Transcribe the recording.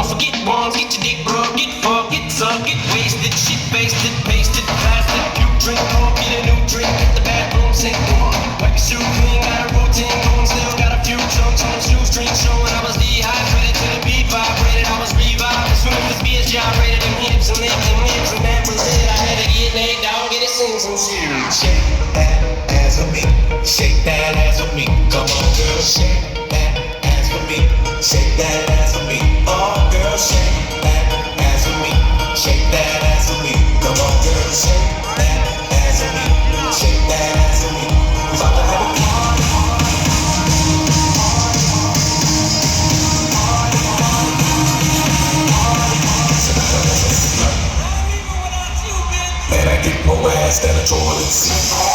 Don't forget ones, get your dick rubbed, get fucked, get sucked, get wasted, shit pasted, plastic, puke, drink more, get a new drink, hit the bathroom, say one. Wipe your shoe clean, got a routine going, still got a few chunks on the shoestring showing. I was dehydrated to the beat vibrated, I was revived, swimming with beers gyrated, them hips and lips, and that was it. I had to get laid down, get it sing some shit. Shake that ass for me, shake that ass for me. Come on, girl, shake that ass for me, shake that ass for me. Oh, girl, shake that ass for me, shake that ass for me. Come on, girl, shake that ass for me, shake that ass for me. We about to have a party. Man, I get more ass than a toilet seat.